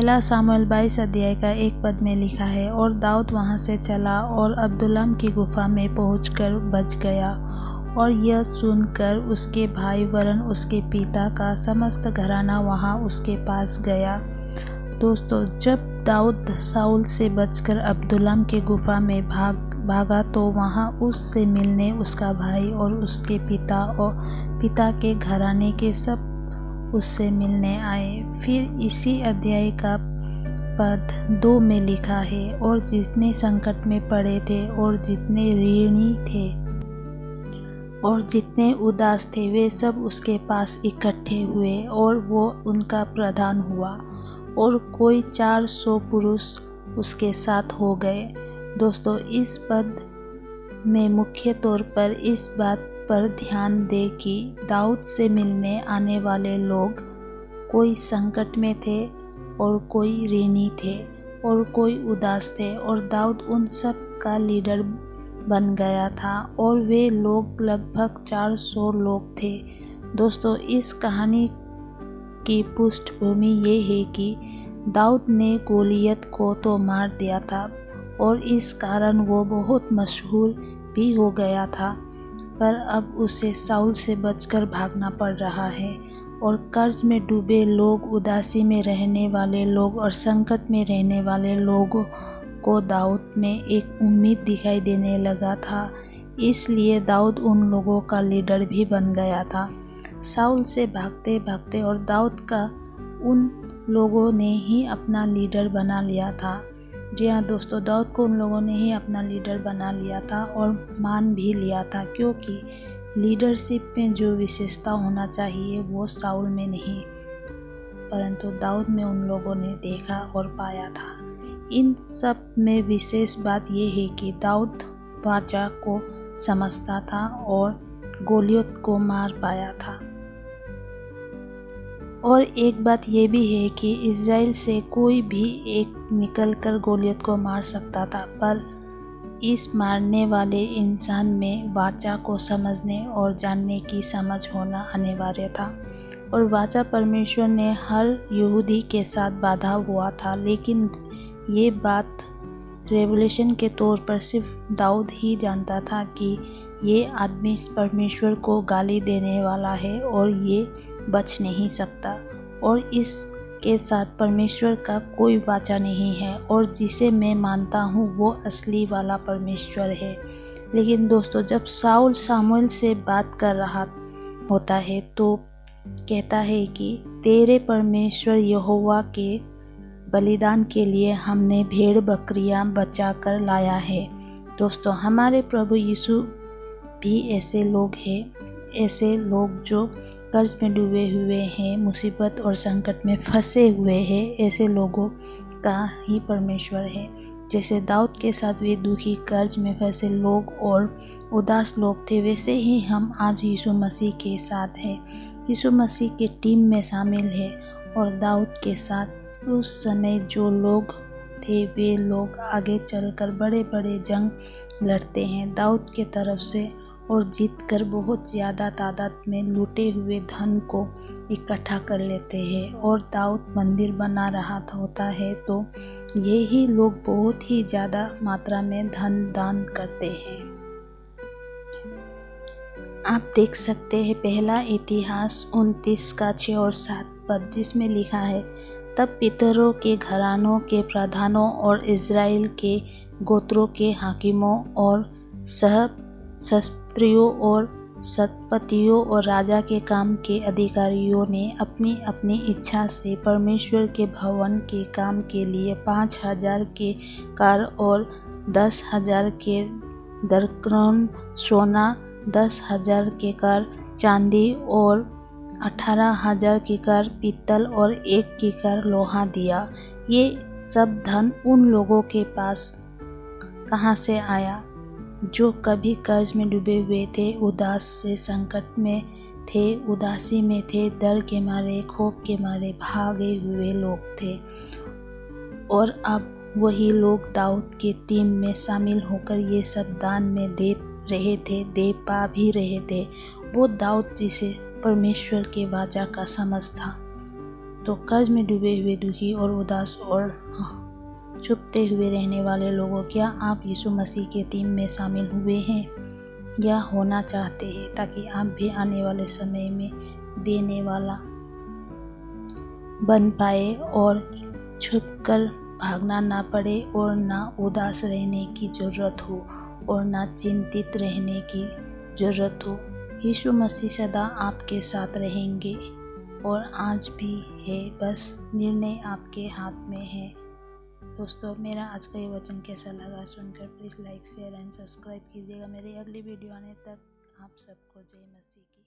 पहला सामुएल 22 अध्याय का 1 पद में लिखा है, और दाऊद वहां से चला और अब्दुल्लाम की गुफा में पहुंचकर बच गया। और यह सुनकर उसके भाई वरन उसके पिता का समस्त घराना वहां उसके पास गया। दोस्तों, जब दाऊद साउल से बचकर अब्दुल्लाम के गुफा में भागा तो वहां उससे मिलने उसका भाई और उसके पिता के घराने के सब उससे मिलने आए। फिर इसी अध्याय का पद 2 में लिखा है, और जितने संकट में पड़े थे और जितने ऋणी थे और जितने उदास थे वे सब उसके पास इकट्ठे हुए, और वो उनका प्रधान हुआ, और कोई 400 पुरुष उसके साथ हो गए। दोस्तों, इस पद में मुख्य तौर पर इस बात पर ध्यान दें कि दाऊद से मिलने आने वाले लोग कोई संकट में थे और कोई ऋणी थे और कोई उदास थे, और दाऊद उन सब का लीडर बन गया था, और वे लोग लगभग 400 लोग थे। दोस्तों, इस कहानी की पृष्ठभूमि ये है कि दाऊद ने गोलियत को तो मार दिया था और इस कारण वो बहुत मशहूर भी हो गया था, पर अब उसे साउल से बचकर भागना पड़ रहा है। और कर्ज में डूबे लोग, उदासी में रहने वाले लोग और संकट में रहने वाले लोगों को दाऊद में एक उम्मीद दिखाई देने लगा था, इसलिए दाऊद उन लोगों का लीडर भी बन गया था। साउल से भागते भागते और दाऊद का उन लोगों ने ही अपना लीडर बना लिया था। जी हाँ दोस्तों, दाऊद को उन लोगों ने ही अपना लीडर बना लिया था और मान भी लिया था, क्योंकि लीडरशिप में जो विशेषता होना चाहिए वो साउल में नहीं, परंतु दाऊद में उन लोगों ने देखा और पाया था। इन सब में विशेष बात यह है कि दाऊद वाचा को समझता था और गोलियत को मार पाया था। और एक बात यह भी है कि इज़राइल से कोई भी एक निकलकर गोलियत को मार सकता था, पर इस मारने वाले इंसान में वाचा को समझने और जानने की समझ होना अनिवार्य था। और वाचा परमेश्वर ने हर यहूदी के साथ बांधा हुआ था, लेकिन ये बात रेवलेशन के तौर पर सिर्फ दाऊद ही जानता था कि ये आदमी परमेश्वर को गाली देने वाला है और ये बच नहीं सकता, और इसके साथ परमेश्वर का कोई वाचा नहीं है, और जिसे मैं मानता हूँ वो असली वाला परमेश्वर है। लेकिन दोस्तों, जब साउल सामुएल से बात कर रहा होता है तो कहता है कि तेरे परमेश्वर यहोवा के बलिदान के लिए हमने भेड़ बकरियां बचा कर लाया है। दोस्तों, हमारे प्रभु यीशु भी ऐसे लोग हैं, ऐसे लोग जो कर्ज में डूबे हुए हैं, मुसीबत और संकट में फंसे हुए हैं, ऐसे लोगों का ही परमेश्वर है। जैसे दाऊद के साथ वे दुखी, कर्ज में फंसे लोग और उदास लोग थे, वैसे ही हम आज यीशु मसीह के साथ हैं, यीशु मसीह की टीम में शामिल है। और दाऊद के साथ उस समय जो लोग थे वे लोग आगे चलकर बड़े बड़े जंग लड़ते हैं दाऊद के तरफ से, और जीतकर बहुत ज़्यादा तादाद में लूटे हुए धन को इकट्ठा कर लेते हैं। और दाऊद मंदिर बना रहा होता है तो यही लोग बहुत ही ज़्यादा मात्रा में धन दान करते हैं। आप देख सकते हैं पहला इतिहास 29 का 6 और 7 पद, जिसमें लिखा है, तब पितरों के घरानों के प्रधानों और इज़राइल के गोत्रों के हाकिमों और सहस्त्रियों और शतपतियों और राजा के काम के अधिकारियों ने अपनी अपनी इच्छा से परमेश्वर के भवन के काम के लिए 5,000 के कर और 10,000 के दरकन सोना, 10,000 के कर चांदी और 18,000 की कर पीतल और 1 की कर लोहा दिया। ये सब धन उन लोगों के पास कहाँ से आया जो कभी कर्ज में डूबे हुए थे, उदास से संकट में थे, उदासी में थे, डर के मारे, खौफ के मारे भागे हुए लोग थे। और अब वही लोग दाऊद की टीम में शामिल होकर ये सब दान में दे रहे थे, दे पा भी रहे थे। वो दाऊद जिसे परमेश्वर के वाचा का समझ था। तो कर्ज में डूबे हुए दुखी और उदास और छुपते हुए रहने वाले लोगों, क्या आप यीशु मसीह के टीम में शामिल हुए हैं या होना चाहते हैं, ताकि आप भी आने वाले समय में देने वाला बन पाए और छुपकर भागना ना पड़े और ना उदास रहने की ज़रूरत हो और ना चिंतित रहने की ज़रूरत हो। यीशु मसीह सदा आपके साथ रहेंगे और आज भी है, बस निर्णय आपके हाथ में है। दोस्तों, मेरा आज का ये वचन कैसा लगा सुनकर please like share and subscribe कीजिएगा। मेरी अगली वीडियो आने तक आप सबको जय मसीह की।